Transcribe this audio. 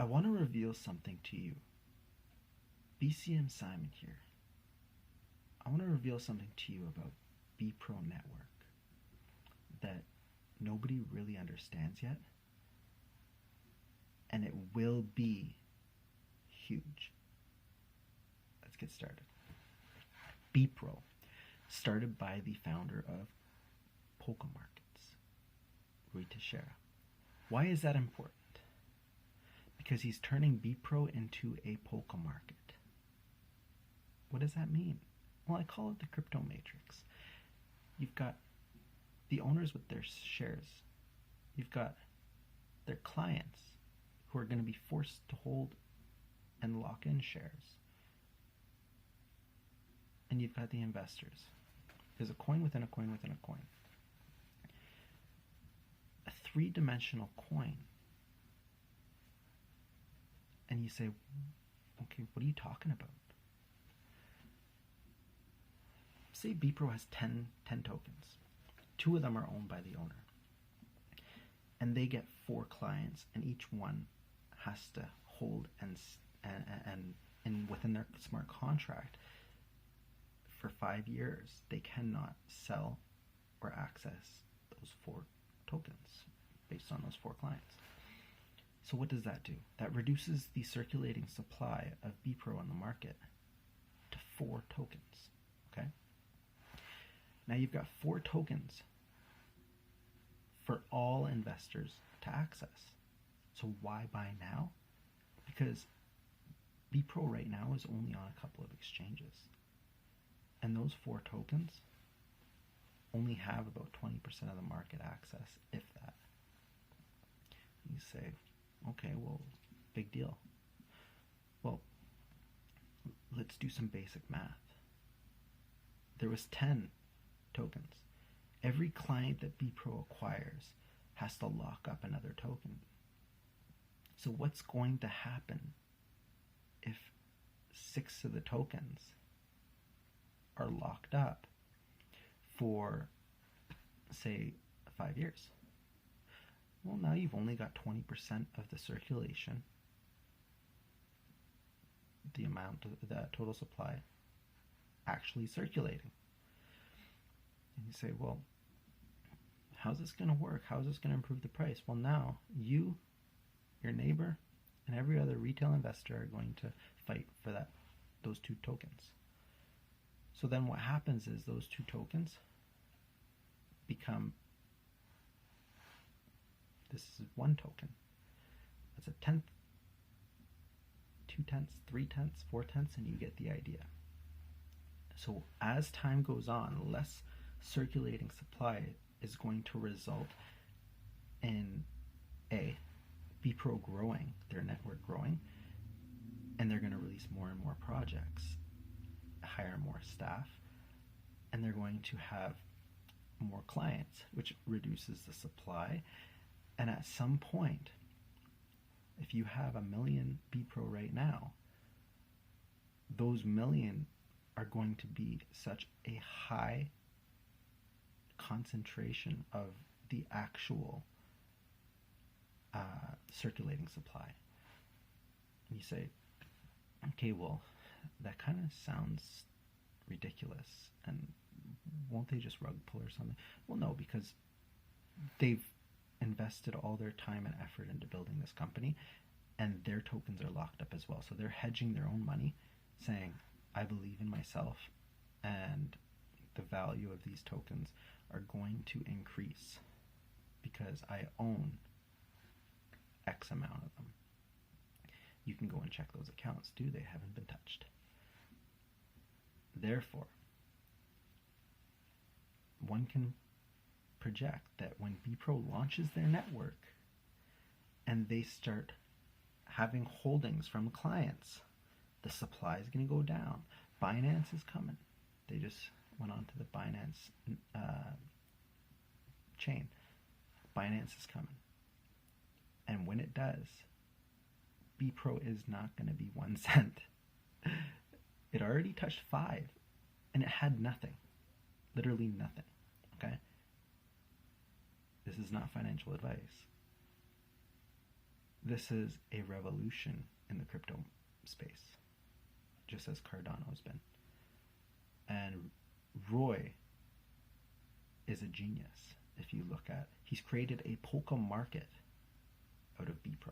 I want to reveal something to you. BCM Simon here. I want to reveal something to you about BEPRO Network that nobody really understands yet, and it will be huge. Let's get started. BEPRO, started by the founder of Polka Markets, Rui Teixeira. Why is that important? Because he's turning BEPRO into a polka market. What does that mean? Well, I call it the crypto matrix. You've got the owners with their shares. You've got their clients who are going to be forced to hold and lock in shares. And you've got the investors. There's a coin within a coin within a coin. A three-dimensional coin. And you say, okay, what are you talking about? Say BEPRO has 10 tokens. 2 of them are owned by the owner. And they get 4 clients, and each one has to hold and within their smart contract for 5 years, they cannot sell or access those 4 tokens based on those 4 clients. So what does that do? That reduces the circulating supply of BEPRO on the market to 4 tokens. Okay? Now you've got 4 tokens for all investors to access. So why buy now? Because BEPRO right now is only on a couple of exchanges. And those 4 tokens only have about 20% of the market access, if that. You say, okay, well, big deal. Well, let's do some basic math. There was 10 tokens. Every client that BEPRO acquires has to lock up another token. So what's going to happen if 6 of the tokens are locked up for, say, 5 years? Well, now you've only got 20% of the circulation, the amount of the total supply actually circulating. And you say, well, how's this going to work? How is this going to improve the price? Well, now you, your neighbor, and every other retail investor are going to fight for those 2 tokens. So then what happens is those 2 tokens become, this is 1 token. That's a tenth, 2 tenths, 3 tenths, 4 tenths, and you get the idea. So as time goes on, less circulating supply is going to result in BEPRO growing, their network growing, and they're going to release more and more projects, hire more staff, and they're going to have more clients, which reduces the supply. And at some point, if you have 1 million BEPRO right now, those million are going to be such a high concentration of the actual circulating supply. And you say, okay, well, that kind of sounds ridiculous, and won't they just rug pull or something? Well, no, because they've invested all their time and effort into building this company, and their tokens are locked up as well. So they're hedging their own money, saying, I believe in myself, and the value of these tokens are going to increase because I own X amount of them. You can go and check those accounts too. They haven't been touched. Therefore, one can project that when BEPRO launches their network and they start having holdings from clients, the supply is going to go down. Binance is coming. They just went on to the Binance chain. Binance is coming. And when it does, BEPRO is not going to be 1 cent. It already touched 5, and it had nothing. Literally nothing. Okay? This is not financial advice. This is a revolution in the crypto space, just as Cardano's been. And Roy is a genius. If you look at, he's created a polka market out of BEPRO.